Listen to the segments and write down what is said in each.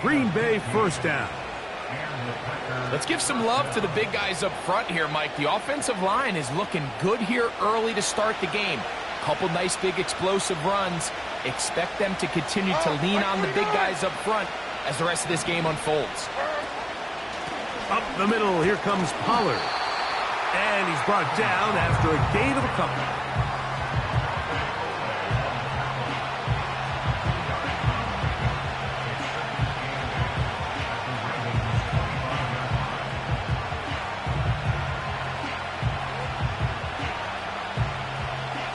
Green Bay first down. Let's give some love to the big guys up front here, Mike. The offensive line is looking good here early to start the game. Couple nice big explosive runs. Expect them to continue to lean on the big guys up front as the rest of this game unfolds. Up the middle, here comes Pollard. And he's brought down after a gain of a couple.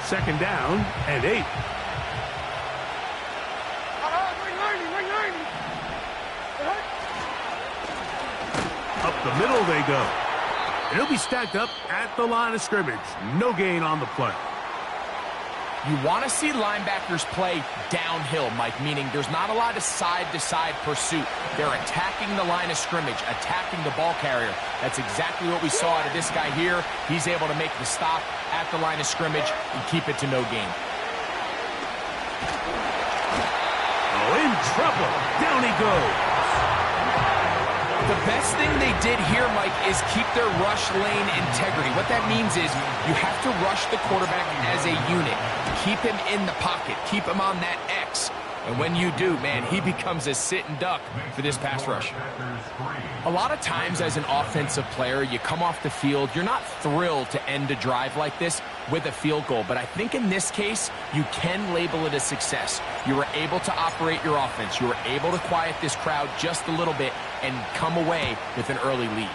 Second down and 8. Up the middle they go. And he'll be stacked up at the line of scrimmage. No gain on the play. You want to see linebackers play downhill, Mike, meaning there's not a lot of side-to-side pursuit. They're attacking the line of scrimmage, attacking the ball carrier. That's exactly what we saw out of this guy here. He's able to make the stop at the line of scrimmage and keep it to no gain. Oh, in trouble. Down he goes. The best thing they did here, Mike, is keep their rush lane integrity. What that means is you have to rush the quarterback as a unit. Keep him in the pocket. Keep him on that X. And when you do, man, he becomes a sitting duck for this pass rush. A lot of times as an offensive player, you come off the field, you're not thrilled to end a drive like this with a field goal. But I think in this case, you can label it a success. You were able to operate your offense. You were able to quiet this crowd just a little bit and come away with an early lead.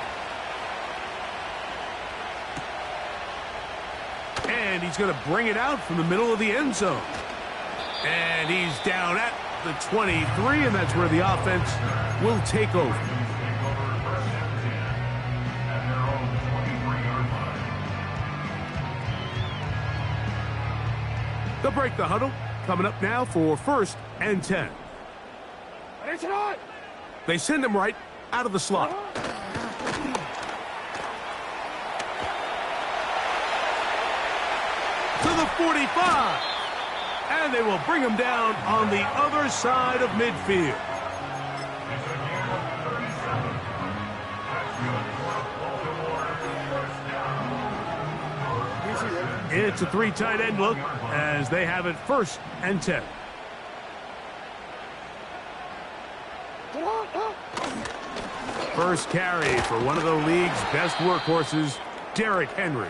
And he's going to bring it out from the middle of the end zone. And he's down at the 23, and that's where the offense will take over. They'll break the huddle. Coming up now for 1st and 10. They send him right out of the slot. To the 45. And they will bring him down on the other side of midfield. It's a 3 tight end look as they have it 1st and 10. First carry for one of the league's best workhorses, Derrick Henry.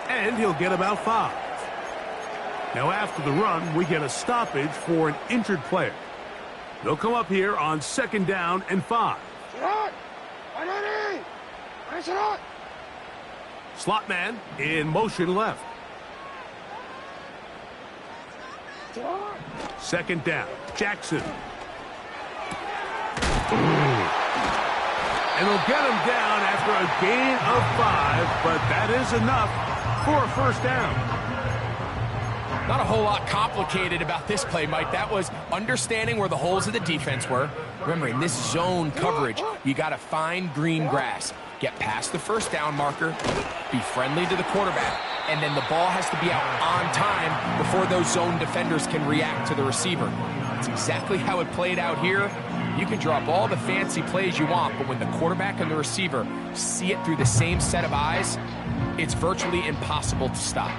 And he'll get about 5. Now after the run, we get a stoppage for an injured player. They'll come up here on 2nd down and 5. Slot man in motion left. 2nd down, Jackson. And they'll get him down after a gain of 5, but that is enough for a 1st down. Not a whole lot complicated about this play, Mike. That was understanding where the holes of the defense were. Remember, in this zone coverage, you got to find green grass. Get past the 1st down marker, be friendly to the quarterback, and then the ball has to be out on time before those zone defenders can react to the receiver. That's exactly how it played out here. You can draw up all the fancy plays you want, but when the quarterback and the receiver see it through the same set of eyes, it's virtually impossible to stop.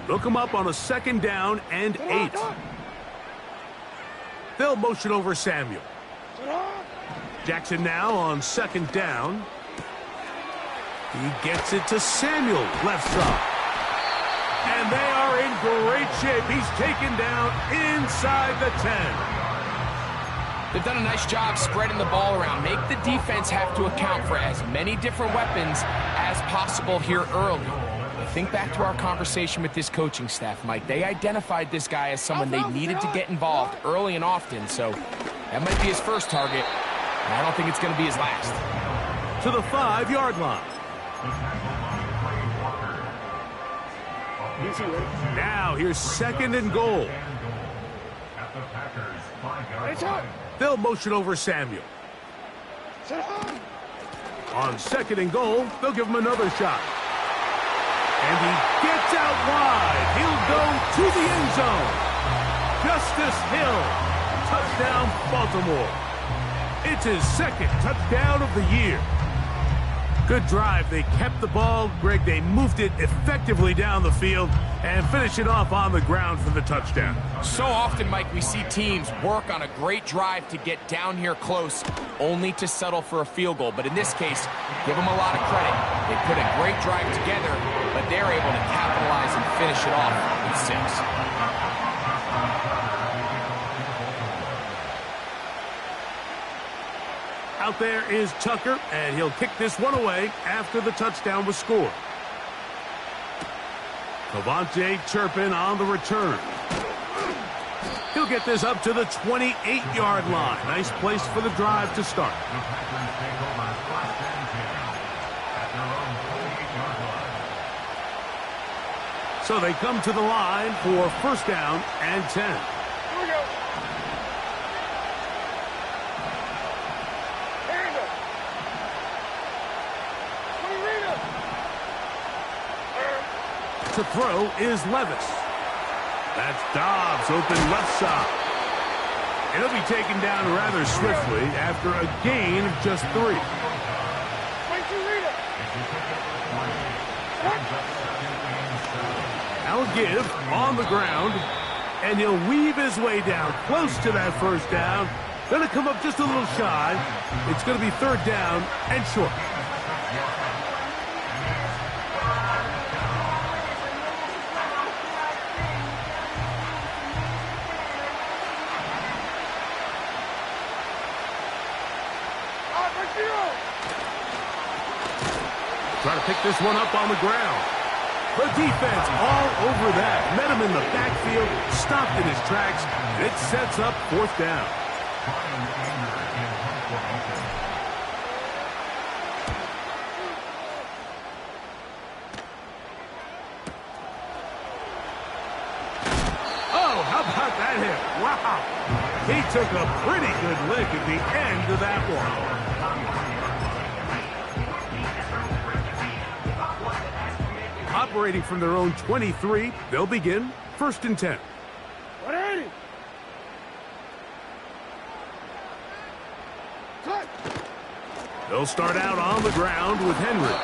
They'll come up on a 2nd down and 8. They'll motion over Samuel. Jackson now on 2nd down. He gets it to Samuel, left side. And they are in great shape. He's taken down inside the 10. They've done a nice job spreading the ball around. Make the defense have to account for as many different weapons as possible here early. Think back to our conversation with this coaching staff, Mike. They identified this guy as someone they needed to get involved early and often, so that might be his first target, and I don't think it's going to be his last. To the 5-yard line. Now here's 2nd and goal. They'll motion over Samuel. On 2nd and goal, they'll give him another shot. And he gets out wide. He'll go to the end zone. Justice Hill. Touchdown, Baltimore. It's his second touchdown of the year. Good drive. They kept the ball. Greg, they moved it effectively down the field and finish it off on the ground for the touchdown. So often, Mike, we see teams work on a great drive to get down here close, only to settle for a field goal. But in this case, give them a lot of credit. They put a great drive together, but they're able to capitalize and finish it off with 6. Out there is Tucker, and he'll kick this one away after the touchdown was scored. Cavante Turpin on the return. He'll get this up to the 28-yard line. Nice place for the drive to start. So they come to the line for first down and 10. Here we go. To throw is Levis. That's Dobbs, open left side. And he'll be taken down rather swiftly after a gain of just 3. Now a give on the ground, and he'll weave his way down close to that first down. Going to come up just a little shy. It's going to be third down and short. Trying to pick this one up on the ground. The defense all over that. Met him in the backfield, stopped in his tracks, and it sets up fourth down. Oh, how about that hit? Wow. He took a pretty good lick at the end of that one. Operating from their own 23, they'll begin first and 10. 180. They'll start out on the ground with Henry.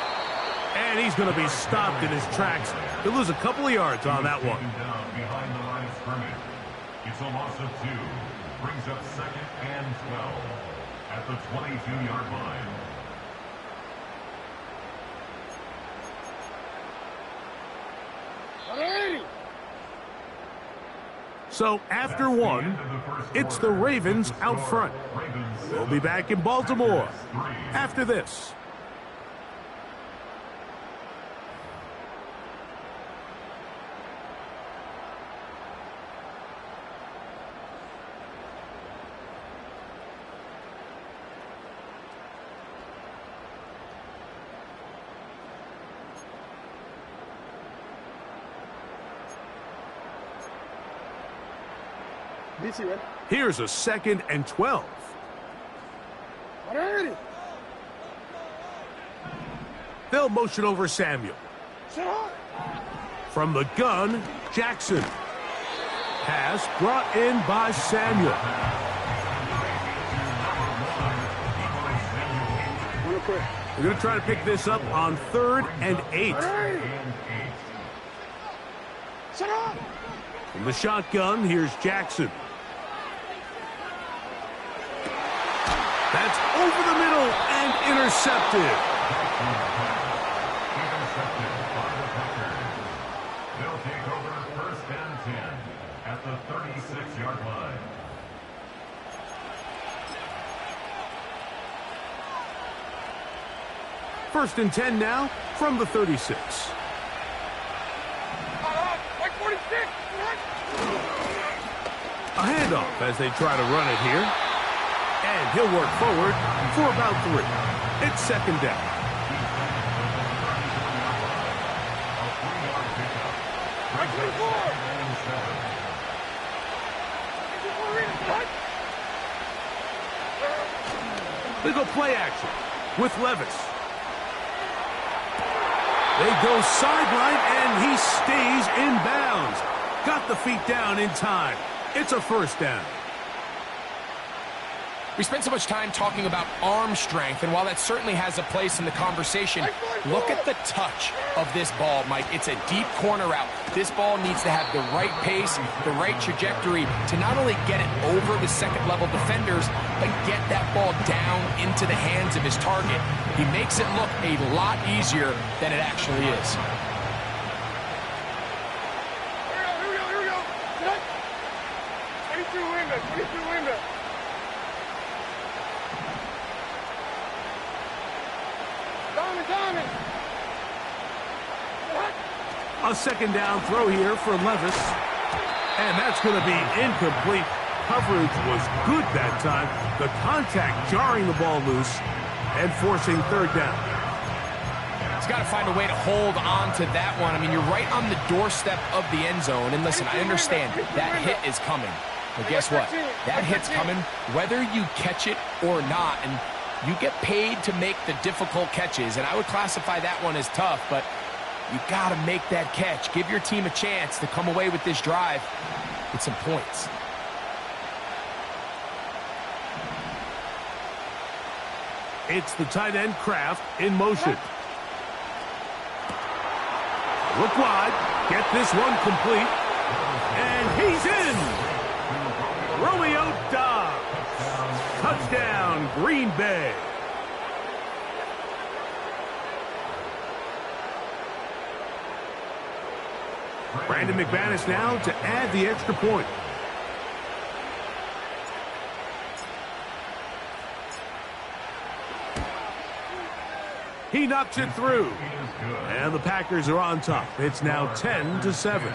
And he's going to be stopped in his tracks. He'll lose a couple of yards on that one. Behind the line of scrimmage. It's a loss of 2. Brings up second and 12 at the 22-yard line. So after one, it's the Ravens out front. We'll be back in Baltimore after this. Here's a second and 12. They'll motion over Samuel. From the gun, Jackson. Pass brought in by Samuel. We're going to try to pick this up on 3rd and 8. From the shotgun, here's Jackson. That's over the middle and intercepted. They'll take over first and 10 at the 36-yard line. First and 10 now from the 36. A handoff as they try to run it here. And he'll work forward for about 3. It's second down. They go play action with Levis. They go sideline, and he stays in bounds. Got the feet down in time. It's a first down. We spend so much time talking about arm strength, and while that certainly has a place in the conversation, look at the touch of this ball, Mike. It's a deep corner route. This ball needs to have the right pace, the right trajectory to not only get it over the second-level defenders, but get that ball down into the hands of his target. He makes it look a lot easier than it actually is. Here we go. 22 window. Diamond. A second down throw here for Levis. And that's going to be incomplete. Coverage was good that time. The contact jarring the ball loose and forcing third down. He's got to find a way to hold on to that one. I mean, you're right on the doorstep of the end zone. And listen, I understand that hit is coming. But guess what? That hit's coming whether you catch it or not. And you get paid to make the difficult catches. And I would classify that one as tough, but you got to make that catch. Give your team a chance to come away with this drive with some points. It's the tight end Kraft in motion. Look wide. Get this one complete. And he's in. Romeo Dobbs. Touchdown, Green Bay. Brandon McManus now to add the extra point. He knocks it through. And the Packers are on top. It's now 10-7.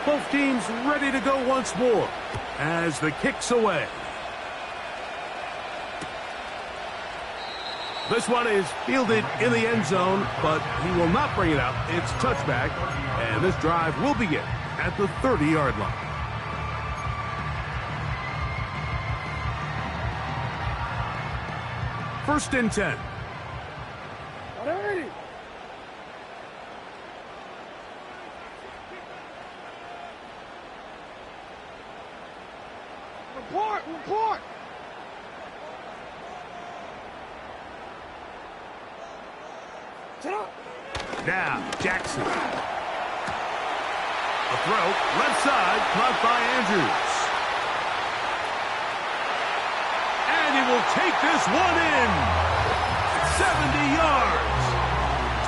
Both teams ready to go once more as the kick's away. This one is fielded in the end zone, but he will not bring it out. It's touchback, and this drive will begin at the 30-yard line. First and 10. Report! Now, Jackson. A throw, left side, caught by Andrews. And he will take this one in. 70 yards.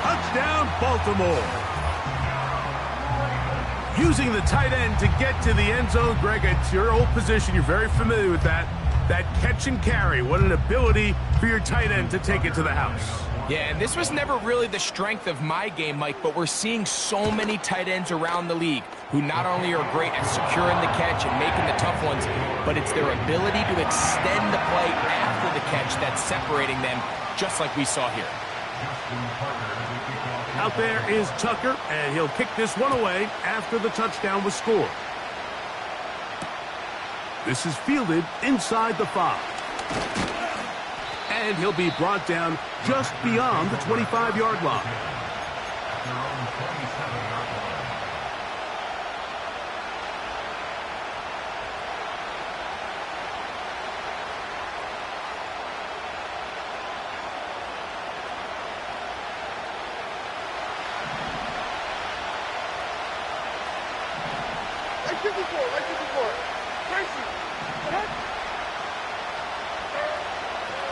Touchdown, Baltimore. Using the tight end to get to the end zone, Greg, it's your old position. You're very familiar with that. That catch and carry. What an ability for your tight end to take it to the house. Yeah, and this was never really the strength of my game, Mike, but we're seeing so many tight ends around the league who not only are great at securing the catch and making the tough ones, but it's their ability to extend the play after the catch that's separating them, just like we saw here. Out there is Tucker, and he'll kick this one away after the touchdown was scored. This is fielded inside the 5. And he'll be brought down just beyond the 25-yard line.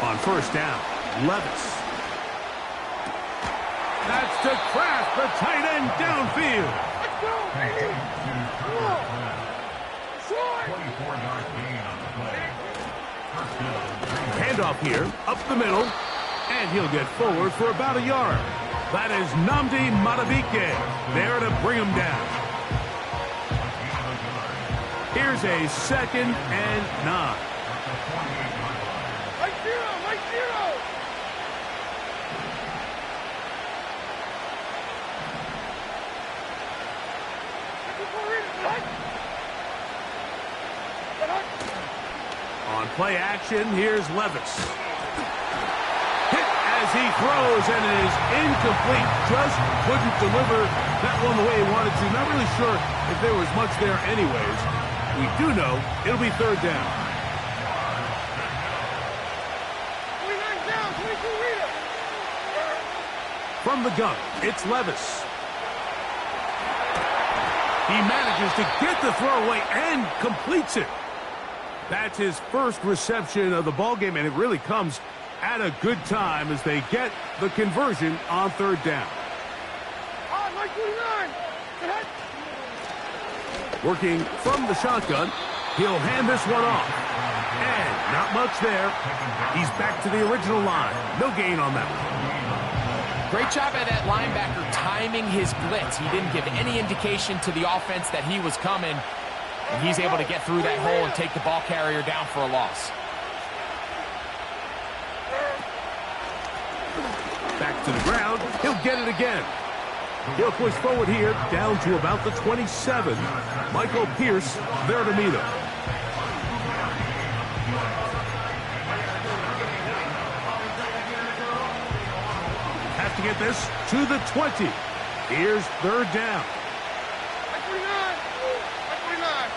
On first down, Levis. That's to Kraft, the tight end downfield. Let's go, baby! 24-yard gain on the play. Handoff here, up the middle, and he'll get forward for about a yard. That is Nnamdi Madubuike there to bring him down. Here's a 2nd and 9. Right zero! On play action, here's Levis. Hit as as he throws, and it is incomplete. Just couldn't deliver that one the way he wanted to. Not really sure if there was much there anyways. We do know it'll be third down. 29 down, 22 leader. From the gun, it's Levis. He manages to get the throw away and completes it. That's his first reception of the ballgame, and it really comes at a good time as they get the conversion on third down. Ah, 29. Hit. Working from the shotgun, he'll hand this one off. And not much there. He's back to the original line. No gain on that one. Great job by that linebacker timing his blitz. He didn't give any indication to the offense that he was coming. And he's able to get through that hole and take the ball carrier down for a loss. Back to the ground. He'll get it again. He'll push forward here down to about the 27. Michael Pierce there to meet him. Have to get this to the 20. Here's third down. 29. 29.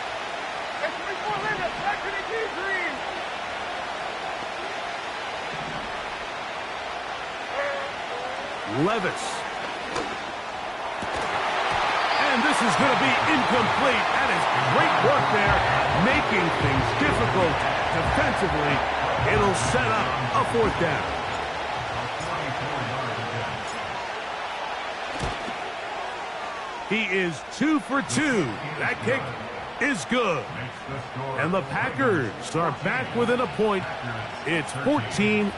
24 leader. Back to the key green. Levis. And this is going to be incomplete. That is great work there, making things difficult defensively. It'll set up a fourth down. He is 2 for 2. That kick is good. And the Packers are back within a point. It's 14-13.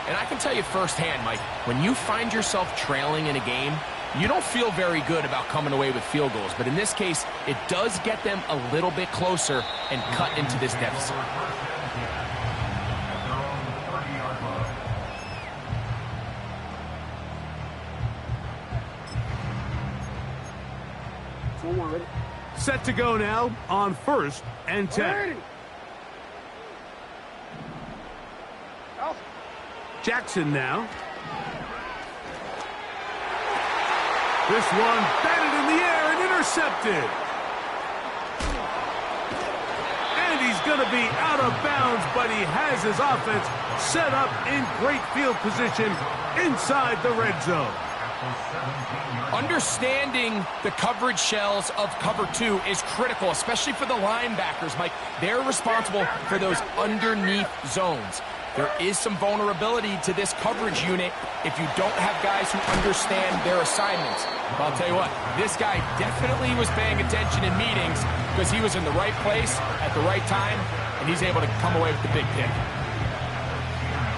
And I can tell you firsthand, Mike, when you find yourself trailing in a game, you don't feel very good about coming away with field goals. But in this case, it does get them a little bit closer and cut into this deficit. Set to go now on 1st and 10. Jackson now. This one batted in the air and intercepted. And he's going to be out of bounds, but he has his offense set up in great field position inside the red zone. Understanding the coverage shells of cover 2 is critical, especially for the linebackers, Mike. They're responsible for those underneath zones. There is some vulnerability to this coverage unit if you don't have guys who understand their assignments. But I'll tell you what, this guy definitely was paying attention in meetings because he was in the right place at the right time, and he's able to come away with the big pick.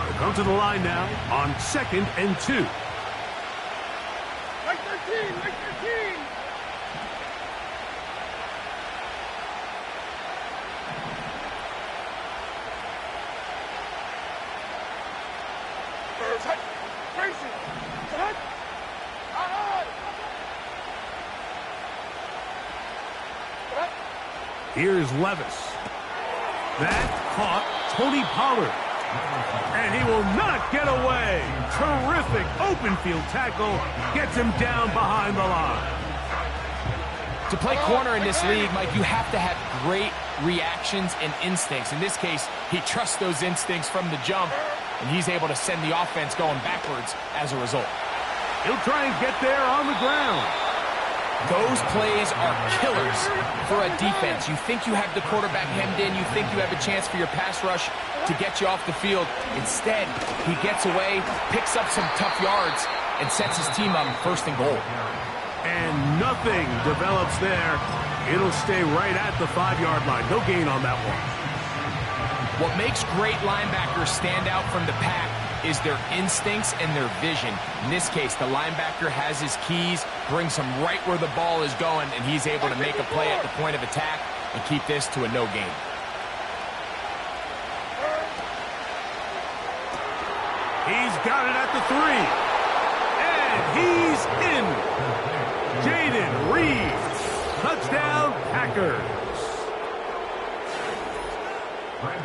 We'll come to the line now on 2nd and 2. Like 13, like 13. Here's Levis. That caught Tony Pollard. And he will not get away. Terrific open field tackle. Gets him down behind the line. To play corner in this league, Mike, you have to have great reactions and instincts. In this case, he trusts those instincts from the jump, and he's able to send the offense going backwards as a result. He'll try and get there on the ground. Those plays are killers for a defense. You think you have the quarterback hemmed in. You think you have a chance for your pass rush to get you off the field. Instead, he gets away, picks up some tough yards, and sets his team up 1st and goal. And nothing develops there. It'll stay right at the 5-yard line. No gain on that one. What makes great linebackers stand out from the pack is their instincts and their vision. In this case, the linebacker has his keys, brings him right where the ball is going, and he's able to make a play at the point of attack and keep this to a no gain. He's got it at the 3. And he's in. Jaden Reed. Touchdown, Packers.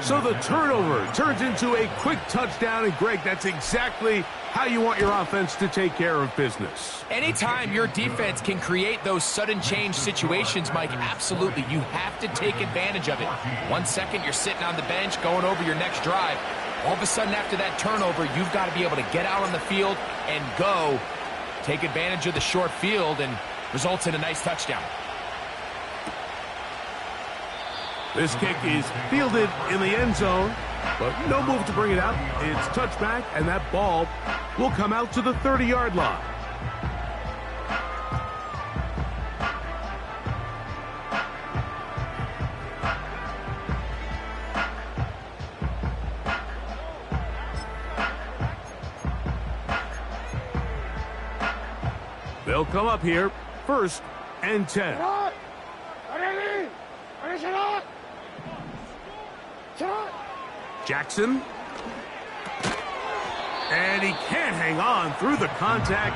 So the turnover turns into a quick touchdown, and Greg, that's exactly how you want your offense to take care of business. Anytime your defense can create those sudden change situations, Mike, absolutely, you have to take advantage of it. 1 second, you're sitting on the bench going over your next drive. All of a sudden, after that turnover, you've got to be able to get out on the field and go. Take advantage of the short field, and results in a nice touchdown. This kick is fielded in the end zone, but no move to bring it out. It's touchback, and that ball will come out to the 30-yard line. They'll come up here, 1st and 10. Jackson. And he can't hang on through the contact.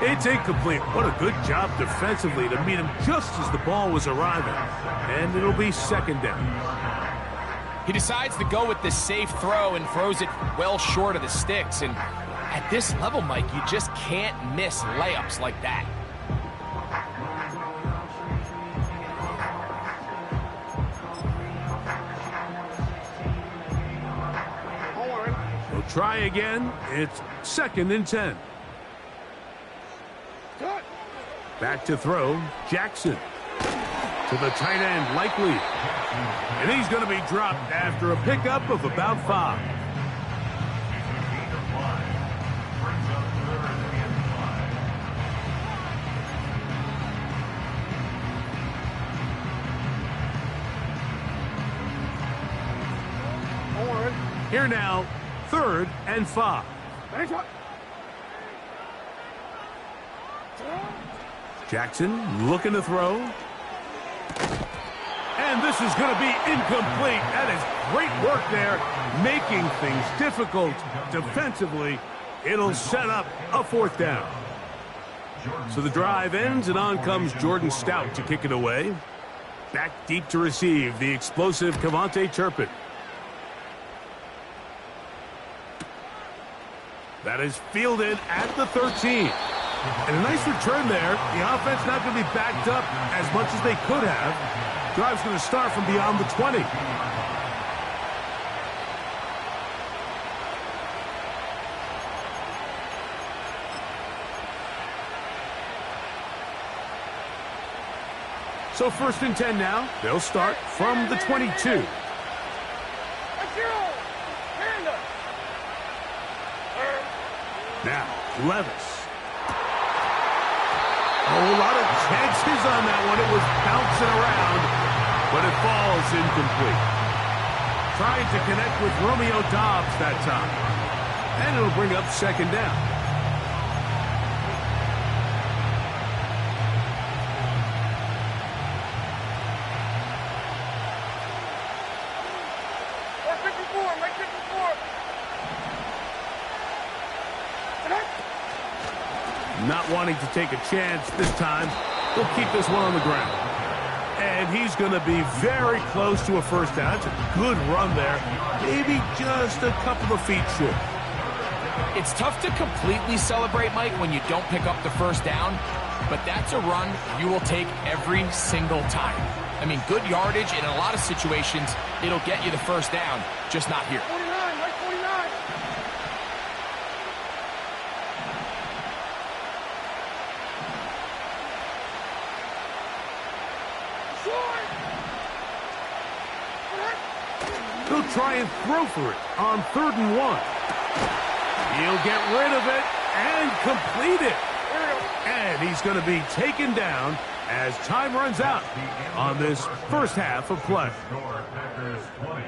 It's incomplete. What a good job defensively to meet him just as the ball was arriving. And it'll be 2nd down. He decides to go with the safe throw and throws it well short of the sticks. And at this level, Mike, you just can't miss layups like that. We'll try again. It's 2nd and 10. Back to throw. Jackson. To the tight end, Likely. And he's going to be dropped after a pickup of about 5. Here now, 3rd and 5. Jackson looking to throw. And this is going to be incomplete. That is great work there, making things difficult defensively. It'll set up a 4th down. So the drive ends, and on comes Jordan Stout to kick it away. Back deep to receive, the explosive Kevontae Turpin. That is fielded at the 13. And a nice return there. The offense not going to be backed up as much as they could have. Drive's going to start from beyond the 20. So 1st and 10 now. They'll start from the 22. Now, Levis. Oh, a lot of chances on that one. It was bouncing around, but it falls incomplete. Trying to connect with Romeo Doubs that time. And it'll bring up 2nd down. Not wanting to take a chance this time, he'll keep this one on the ground. And he's going to be very close to a 1st down. It's a good run there. Maybe just a couple of feet short. It's tough to completely celebrate, Mike, when you don't pick up the 1st down. But that's a run you will take every single time. I mean, good yardage, and in a lot of situations, it'll get you the 1st down, just not here. 49, right 49. He'll try and throw for it on 3rd and 1. He'll get rid of it and complete it. And he's going to be taken down as time runs out on this 1st half of play. Packers 20,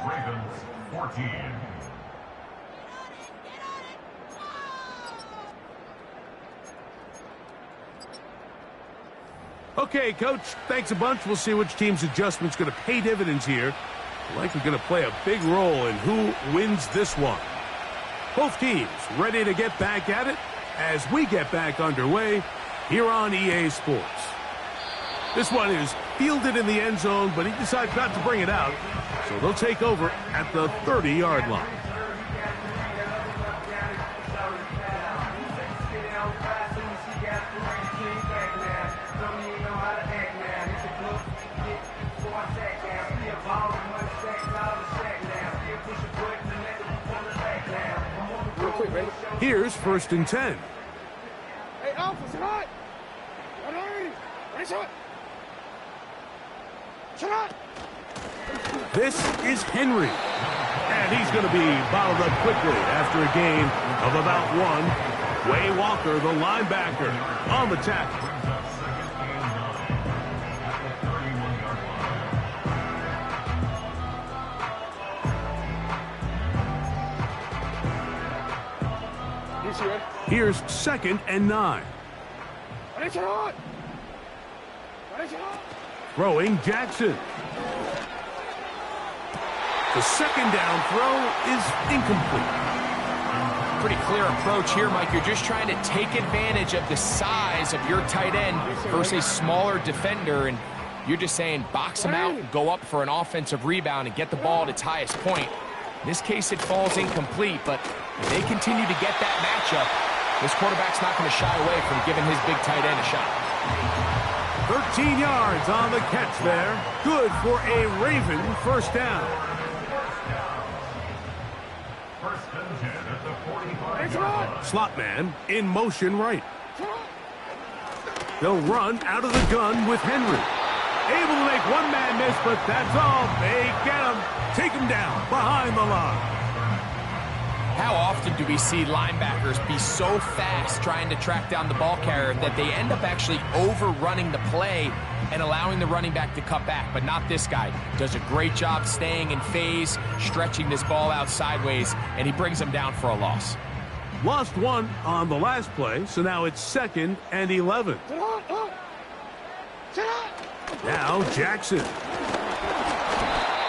Ravens 14. Okay, Coach, thanks a bunch. We'll see which team's adjustment's going to pay dividends here. Likely going to play a big role in who wins this one. Both teams ready to get back at it as we get back underway here on EA Sports. This one is fielded in the end zone, but he decides not to bring it out. So they'll take over at the 30-yard line. Here's 1st and 10. Hey, Alpha, sit hot. Shut up. This is Henry. And he's going to be bottled up quickly after a gain of about 1. Way Walker, the linebacker, on the tackle. Here's 2nd and 9. Throwing Jackson. The 2nd down throw is incomplete. Pretty clear approach here, Mike. You're just trying to take advantage of the size of your tight end versus a smaller defender, and you're just saying box him out, go up for an offensive rebound, and get the ball at its highest point. In this case, it falls incomplete, but if they continue to get that matchup, this quarterback's not going to shy away from giving his big tight end a shot. 13 yards on the catch there. Good for a Raven 1st down. 1st and 10 at the 45-yard line. Slot man in motion right. They'll run out of the gun with Henry. Able to make one man miss, but that's all. They get him. Take him down behind the line. How often do we see linebackers be so fast trying to track down the ball carrier that they end up actually overrunning the play and allowing the running back to cut back? But not this guy. Does a great job staying in phase, stretching this ball out sideways, and he brings him down for a loss. Lost 1 on the last play, so now it's 2nd and 11. Now Jackson.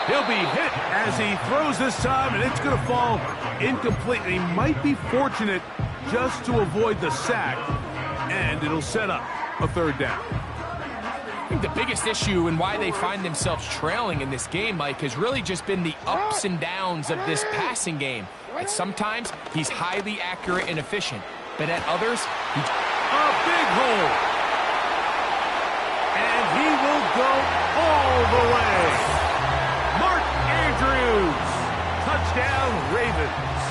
He'll be hit as he throws this time, and it's going to fall incomplete. He might be fortunate just to avoid the sack, and it'll set up a 3rd down. I think the biggest issue and why they find themselves trailing in this game, Mike, has really just been the ups and downs of this passing game. At sometimes, he's highly accurate and efficient, but at others, he's a big hole. And he will go all the way. Mark Andrews, touchdown Ravens.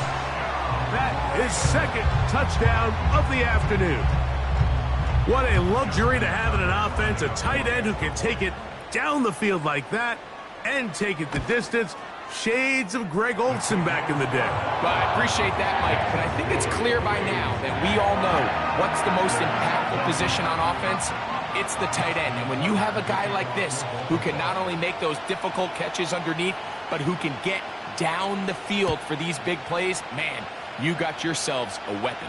That is 2nd touchdown of the afternoon. What a luxury to have in an offense, a tight end who can take it down the field like that and take it the distance. Shades of Greg Olsen back in the day. Well, I appreciate that, Mike, but I think it's clear by now that we all know what's the most impactful position on offense. It's the tight end, and when you have a guy like this who can not only make those difficult catches underneath, but who can get down the field for these big plays, man, you got yourselves a weapon.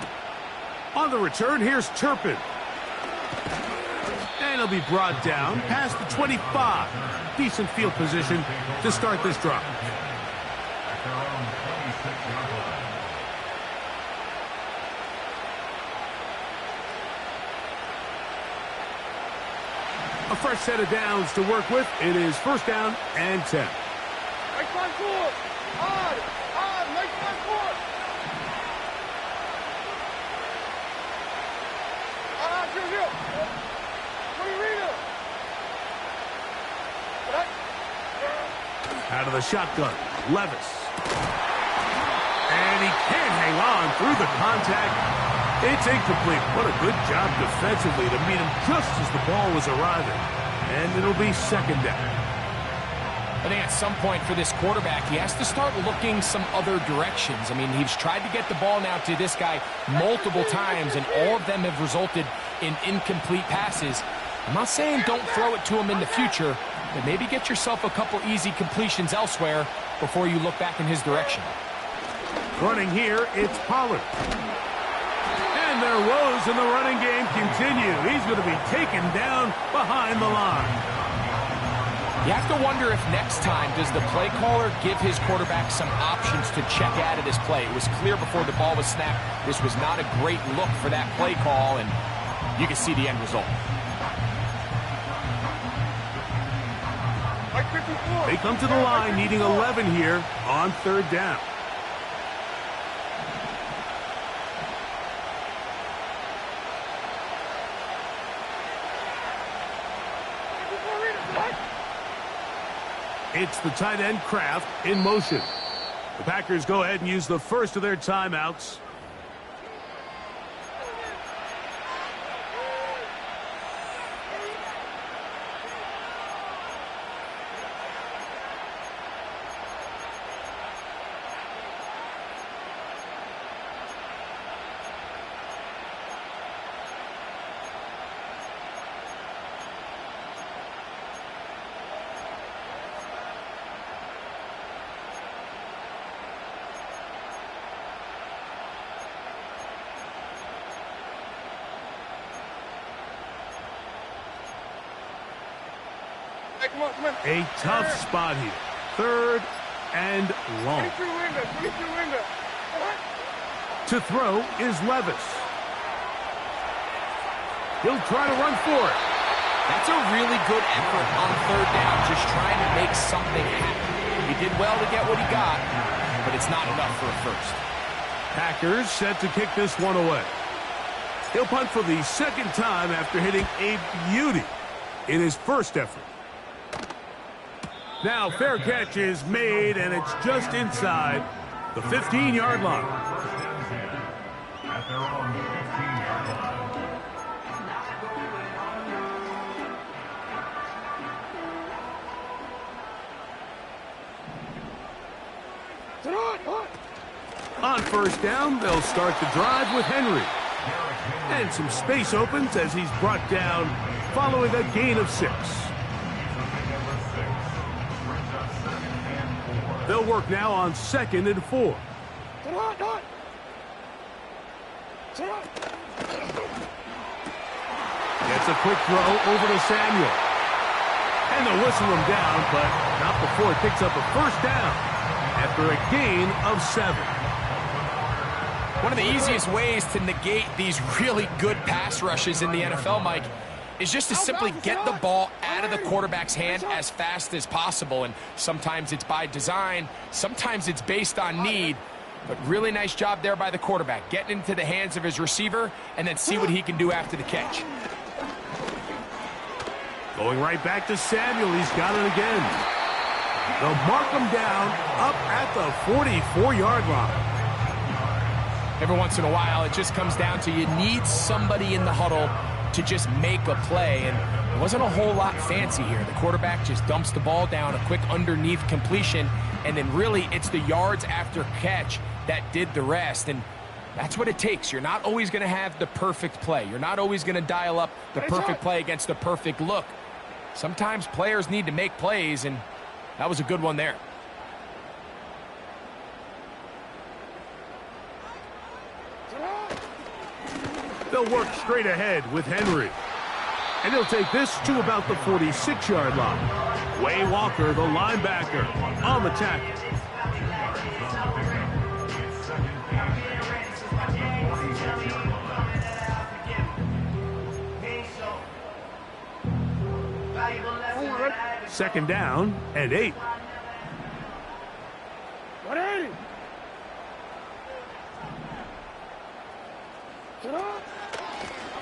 On the return, here's Turpin. And he'll be brought down past the 25. Decent field position to start this drive. At their own 26-yard line. A fresh set of downs to work with. It is 1st down and 10. Make my foot. Hard. Make my foot. Here. What do you read it? Out of the shotgun, Levis. And he can't hang on through the contact. It's incomplete. What a good job defensively to meet him just as the ball was arriving. And it'll be 2nd down. I think at some point for this quarterback, he has to start looking some other directions. I mean, he's tried to get the ball now to this guy multiple times, and all of them have resulted in incomplete passes. I'm not saying don't throw it to him in the future, but maybe get yourself a couple easy completions elsewhere before you look back in his direction. Running here, it's Pollard. And their woes in the running game continue. He's going to be taken down behind the line. You have to wonder if next time does the play caller give his quarterback some options to check out of this play. It was clear before the ball was snapped this was not a great look for that play call, and you can see the end result. Like 54. They come to the line needing 11 here on third down. It's the tight end Kraft in motion. The Packers go ahead and use the first of their timeouts. Hey, come on. A tough spot here. Third and long. 23 window. To throw is Levis. He'll try to run for it. That's a really good effort on third down, just trying to make something happen. He did well to get what he got, but it's not enough for a first. Packers set to kick this one away. He'll punt for the second time after hitting a beauty in his first effort. Now fair catch is made, and it's just inside the 15-yard line. At their own 15-yard line. On first down, they'll start the drive with Henry. And some space opens as he's brought down following a gain of 6. They'll work now on 2nd and 4. Gets a quick throw over to Samuel. And they'll whistle him down, but not before it picks up a first down after a gain of 7. One of the easiest ways to negate these really good pass rushes in the NFL, Mike, is just to simply get the ball out of the quarterback's hand as fast as possible. And sometimes it's by design, sometimes it's based on need. But really nice job there by the quarterback, getting into the hands of his receiver and then see what he can do after the catch. Going right back to Samuel. He's got it again. They'll mark him down up at the 44-yard line. Every once in a while, it just comes down to you need somebody in the huddle to just make a play, and it wasn't a whole lot fancy here. The quarterback just dumps the ball down, a quick underneath completion, and then really it's the yards after catch that did the rest, and that's what it takes. You're not always going to have the perfect play. You're not always going to dial up the perfect play against the perfect look. Sometimes players need to make plays, and that was a good one there. They'll work straight ahead with Henry. And he'll take this to about the 46-yard line. Way Walker, the linebacker, on the tackle. Second down and 8. 180.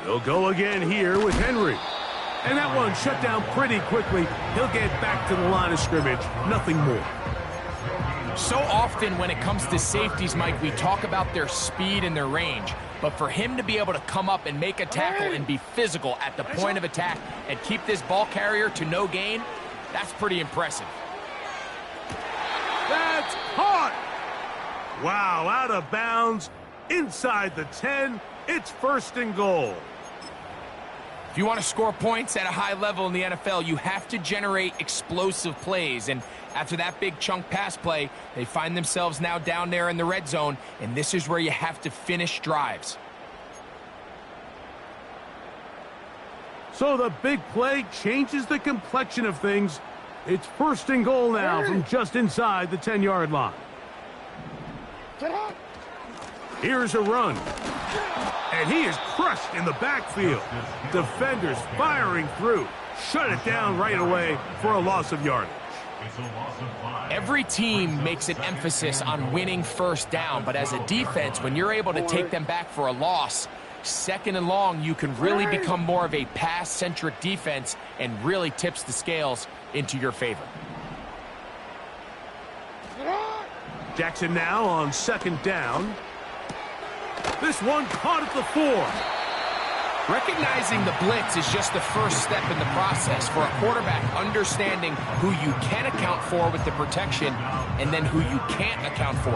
They'll go again here with Henry. And that one shut down pretty quickly. He'll get back to the line of scrimmage. Nothing more. So often when it comes to safeties, Mike, we talk about their speed and their range. But for him to be able to come up and make a tackle and be physical at the point of attack and keep this ball carrier to no gain, that's pretty impressive. That's caught! Wow, out of bounds, inside the 10. It's first and goal. If you want to score points at a high level in the NFL, you have to generate explosive plays. And after that big chunk pass play, they find themselves now down there in the red zone, and this is where you have to finish drives. So the big play changes the complexion of things. It's first and goal now from just inside the 10-yard line. Here's a run. And he is crushed in the backfield. Defenders firing through. Shut it down right away for a loss of yardage. It's a loss of 5. Every team makes an emphasis on winning first down, but as a defense, when you're able to take them back for a loss, second and long, you can really become more of a pass-centric defense and really tips the scales into your favor. Jackson now on second down. This one caught at the 4. Recognizing the blitz is just the first step in the process for a quarterback, understanding who you can account for with the protection and then who you can't account for.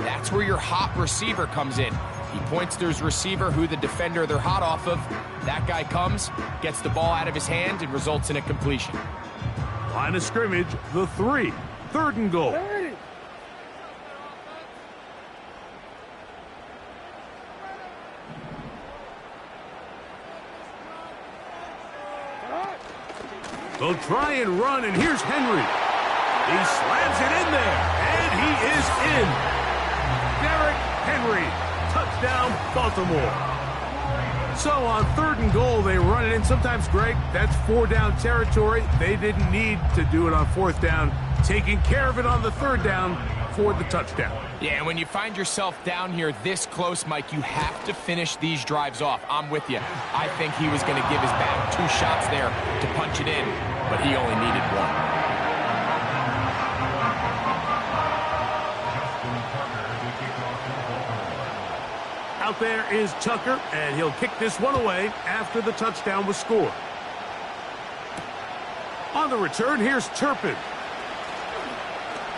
That's where your hot receiver comes in. He points to his receiver, who the defender they're hot off of. That guy comes, gets the ball out of his hand, and results in a completion. Line of scrimmage, the 3. Third and goal. They'll try and run, and here's Henry. He slams it in there, and he is in. Derrick Henry, touchdown, Baltimore. So on third and goal, they run it in. Sometimes, Greg, that's 4-down territory. They didn't need to do it on fourth down. Taking care of it on the third down for the touchdown. Yeah, and when you find yourself down here this close, Mike, you have to finish these drives off. I'm with you. I think he was going to give his back 2 shots there to punch it in, but he only needed 1. Out there is Tucker, and he'll kick this one away after the touchdown was scored. On the return, here's Turpin.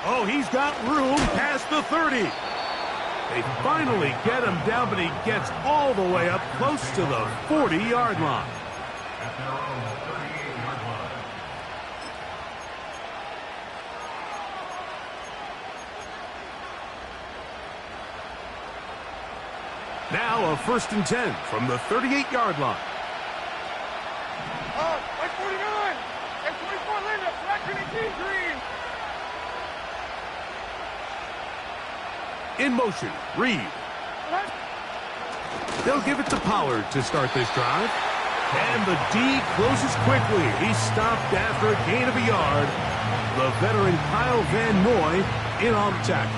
Oh, he's got room past the 30. They finally get him down, but he gets all the way up close to the 40-yard line. At their own 38-yard line. Now a 1st and 10 from the 38-yard line. Like 49. And 24 Linda. Blackburn and King Green. In motion, Reed. They'll give it to Pollard to start this drive. And the D closes quickly. He's stopped after a gain of a yard. The veteran Kyle Van Noy in on the tackle.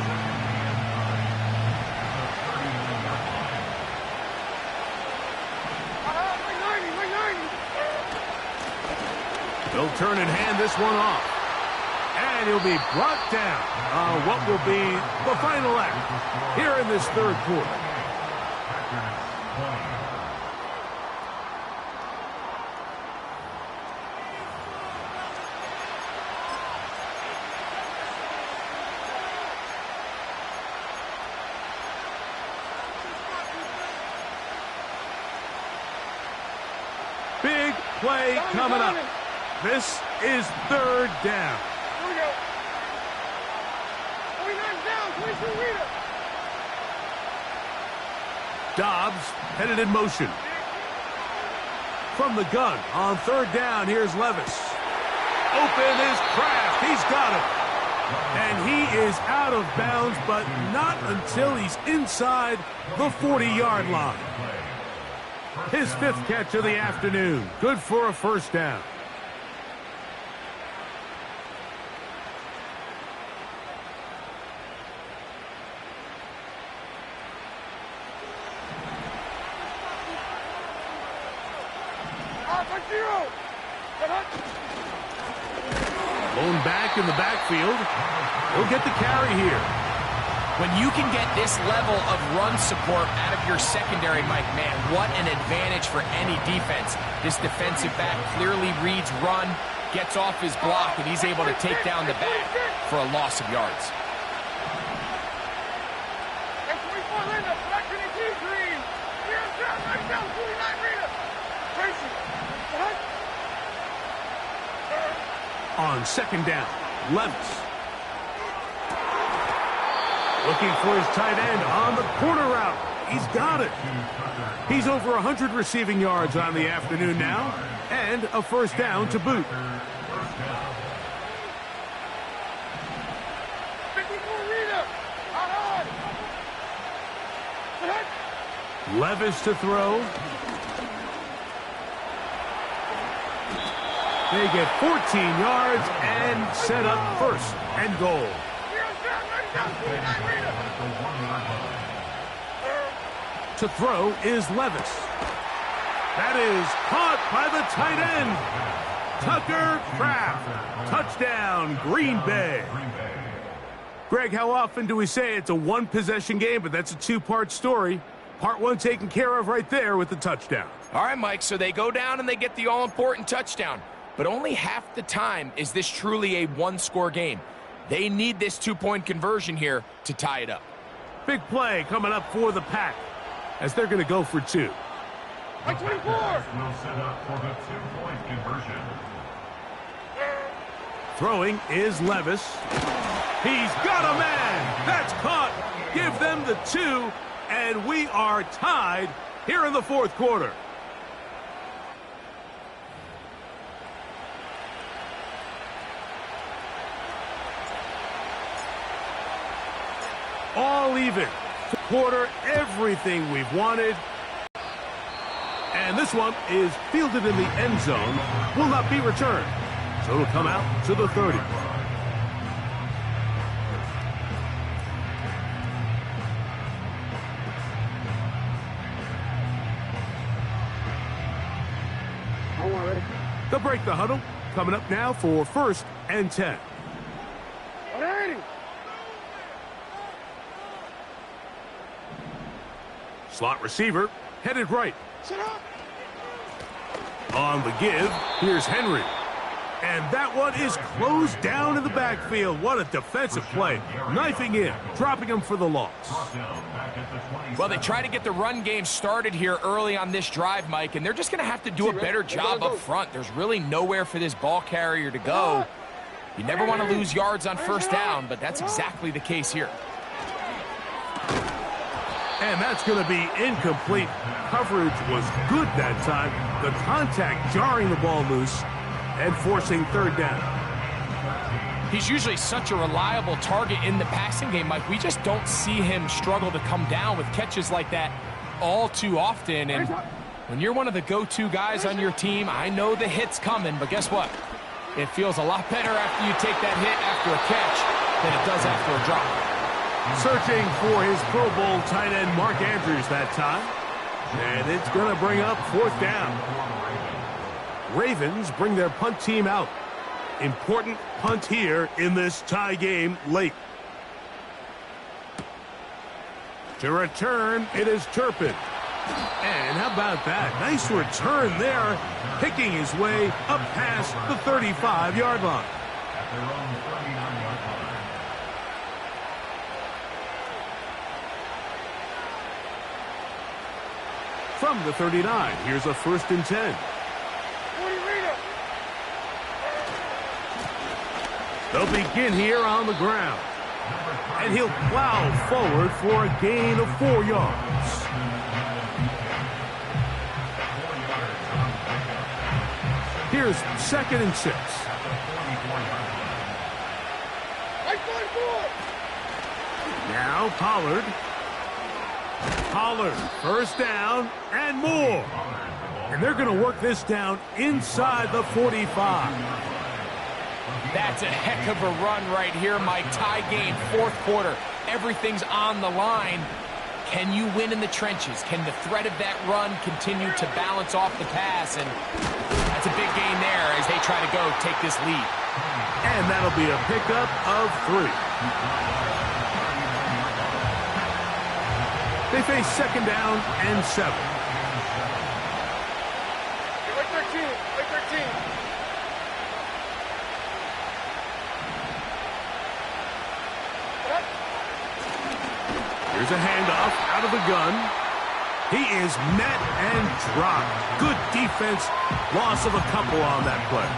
They'll turn and hand this one off. And he'll be brought down on what will be the final act here in this third quarter. Big play coming up. This is third down. Here we go. 49 down, 22 Rita. Dobbs headed in motion. From the gun on third down, here's Levis. Open is Kraft. He's got him. And he is out of bounds, but not until he's inside the 40-yard line. His 5th catch of the afternoon. Good for a first down. Blown back in the backfield. He'll get the carry here. When you can get this level of run support out of your secondary, Mike, man, what an advantage for any defense. This defensive back clearly reads run, gets off his block, and he's able to take down the back for a loss of yards. On second down, Levis. Looking for his tight end on the corner route. He's got it. He's over 100 receiving yards on the afternoon now, and a first down to boot. Levis to throw. They get 14 yards and set up first and goal. To throw is Levis. That is caught by the tight end. Tucker Kraft. Touchdown, Green Bay. Greg, how often do we say it's a one-possession game, but that's a two-part story? Part one taken care of right there with the touchdown. All right, Mike, so they go down and they get the all-important touchdown. But only half the time is this truly a one-score game. They need this two-point conversion here to tie it up. Big play coming up for the Pack as they're going to go for two. Like 24. Will set up for the two-point conversion. Throwing is Levis. He's got a man. That's caught. Give them the two, and we are tied here in the fourth quarter. All even. Quarter, everything we've wanted. And this one is fielded in the end zone. Will not be returned. So it'll come out to the 30. They'll break the huddle. Coming up now for 1st and 10. Slot receiver, headed right. On the give, here's Henry. And that one is closed down in the backfield. What a defensive play. Knifing in, dropping him for the loss. Well, they try to get the run game started here early on this drive, Mike, and they're just going to have to do a better job up front. There's really nowhere for this ball carrier to go. You never want to lose yards on first down, but that's exactly the case here. And that's going to be incomplete. Coverage was good that time. The contact jarring the ball loose and forcing third down. He's usually such a reliable target in the passing game, Mike. We just don't see him struggle to come down with catches like that all too often. And when you're one of the go-to guys on your team, I know the hit's coming, but guess what? It feels a lot better after you take that hit after a catch than it does after a drop. Searching for his Pro Bowl tight end Mark Andrews that time. And it's going to bring up 4th down. Ravens bring their punt team out. Important punt here in this tie game late. To return, it is Turpin. And how about that? Nice return there, picking his way up past the 35-yard line. At their own 39-yard line. From the 39, here's a 1st and 10. They'll begin here on the ground. And he'll plow forward for a gain of 4 yards. Here's 2nd and 6. Now Pollard. Pollard, 1st down and more. And they're going to work this down inside the 45. That's a heck of a run right here, Mike. Tie game, 4th quarter. Everything's on the line. Can you win in the trenches? Can the threat of that run continue to balance off the pass? And that's a big gain there as they try to go take this lead. And that'll be a pickup of 3. They face 2nd down and 7. Like 13. Here's a handoff out of the gun. He is met and dropped. Good defense. Loss of a couple on that play.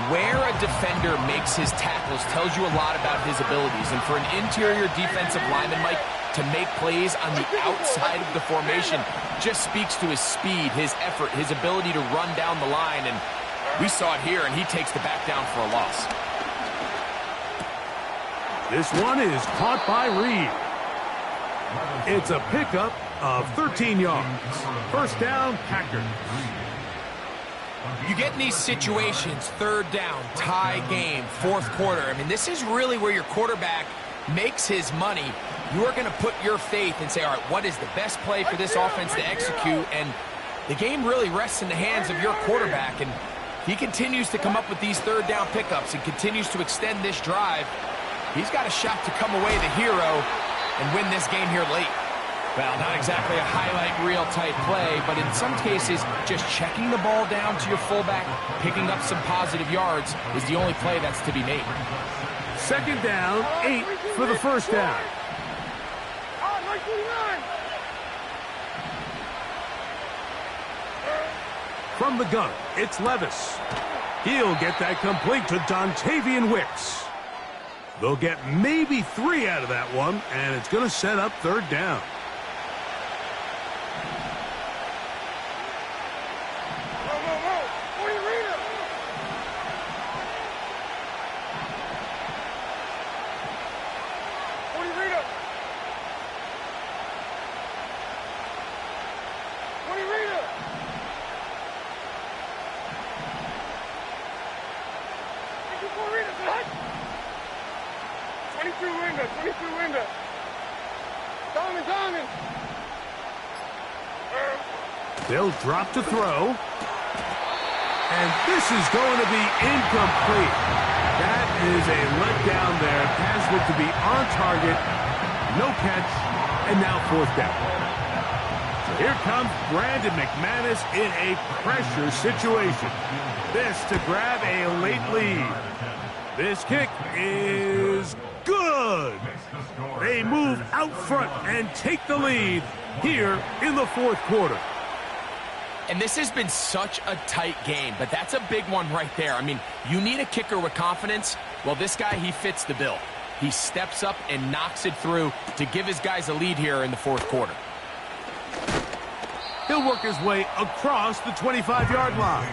Where a defender makes his tackles tells you a lot about his abilities. And for an interior defensive lineman, Mike, to make plays on the outside of the formation just speaks to his speed, his effort, his ability to run down the line. And we saw it here, and he takes the back down for a loss. This one is caught by Reed. It's a pickup of 13 yards. 1st down, Packers. You get in these situations, third down, tie game, fourth quarter. I mean, this is really where your quarterback makes his money. You are going to put your faith and say, all right, what is the best play for this offense to execute? And the game really rests in the hands of your quarterback. And he continues to come up with these third down pickups and continues to extend this drive. He's got a shot to come away the hero and win this game here late. Well, not exactly a highlight reel type play, but in some cases, just checking the ball down to your fullback, picking up some positive yards is the only play that's to be made. Second down, 8 for the first down. From the gun, it's Levis. He'll get that complete to Dontavian Wicks. They'll get maybe 3 out of that one, and it's going to set up third down. They'll drop to throw. And this is going to be incomplete. That is a letdown there. Pass looked to be on target. No catch. And now fourth down. So here comes Brandon McManus in a pressure situation. This to grab a late lead. This kick is good. They move out front and take the lead here in the fourth quarter. And this has been such a tight game, but that's a big one right there. I mean, you need a kicker with confidence. Well, this guy, he fits the bill. He steps up and knocks it through to give his guys a lead here in the fourth quarter. He'll work his way across the 25-yard line.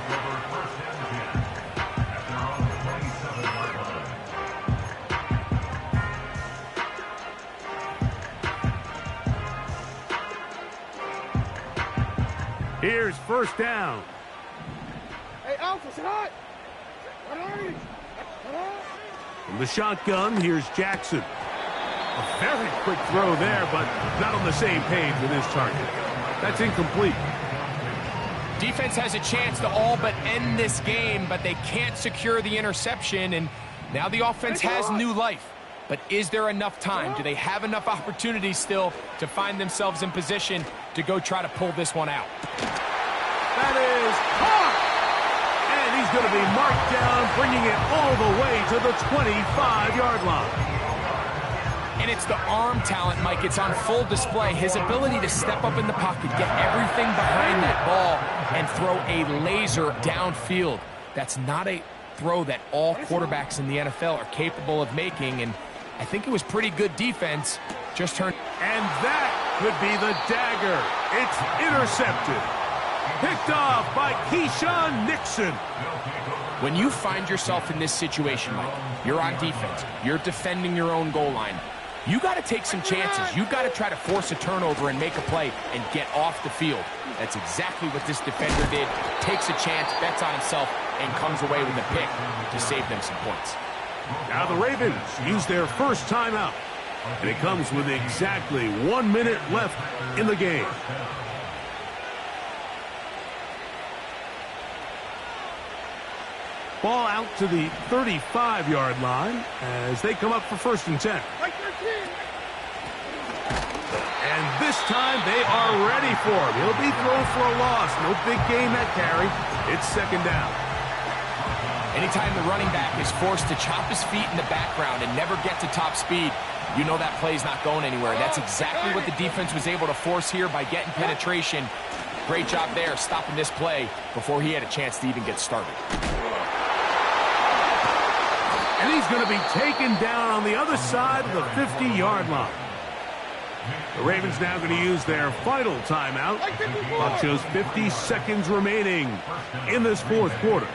Here's first down. Hey, Alpha, sit hot. From the shotgun, here's Jackson. A very quick throw there, but not on the same page with his target. That's incomplete. Defense has a chance to all but end this game, but they can't secure the interception, and now the offense has new life. But is there enough time? Do they have enough opportunities still to find themselves in position to go try to pull this one out? That is caught! And he's going to be marked down, bringing it all the way to the 25-yard line. And it's the arm talent, Mike. It's on full display. His ability to step up in the pocket, get everything behind that ball, and throw a laser downfield. That's not a throw that all quarterbacks in the NFL are capable of making, and I think it was pretty good defense. Just turned. And that could be the dagger. It's intercepted. Picked off by Keyshawn Nixon. When you find yourself in this situation, Mike, you're on defense, you're defending your own goal line, you got to take some chances. You got to try to force a turnover and make a play and get off the field. That's exactly what this defender did. Takes a chance, bets on himself, and comes away with a pick to save them some points. Now the Ravens use their first timeout, and it comes with exactly 1 minute left in the game. Ball out to the 35-yard line as they come up for first and 10. And this time they are ready for him. He'll be thrown for a loss. No big gain that carry. It's second down. Anytime the running back is forced to chop his feet in the background and never get to top speed, you know that play's not going anywhere. That's exactly what the defense was able to force here by getting penetration. Great job there, stopping this play before he had a chance to even get started. And he's going to be taken down on the other side of the 50-yard line. The Ravens now going to use their final timeout. Clock shows 50 seconds remaining in this fourth quarter.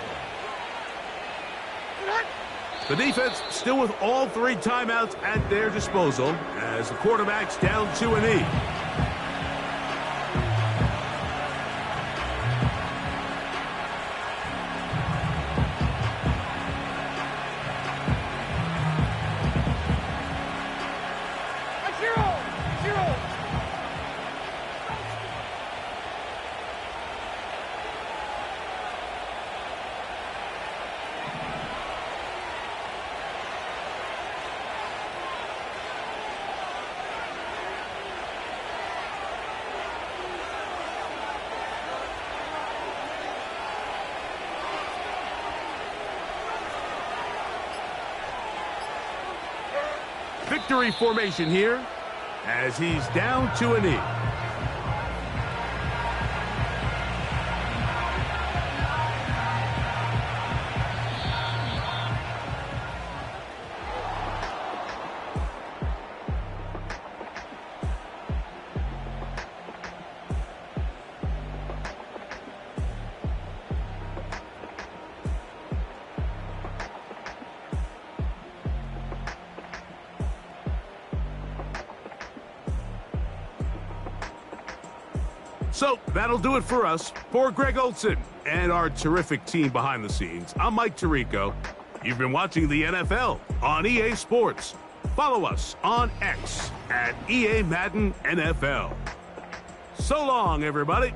The defense still with all 3 timeouts at their disposal as the quarterback's down to a knee. Victory formation here as he's down to a knee. So that'll do it for us. For Greg Olson and our terrific team behind the scenes, I'm Mike Tirico. You've been watching the NFL on EA Sports. Follow us on X at EA Madden NFL. So long, everybody.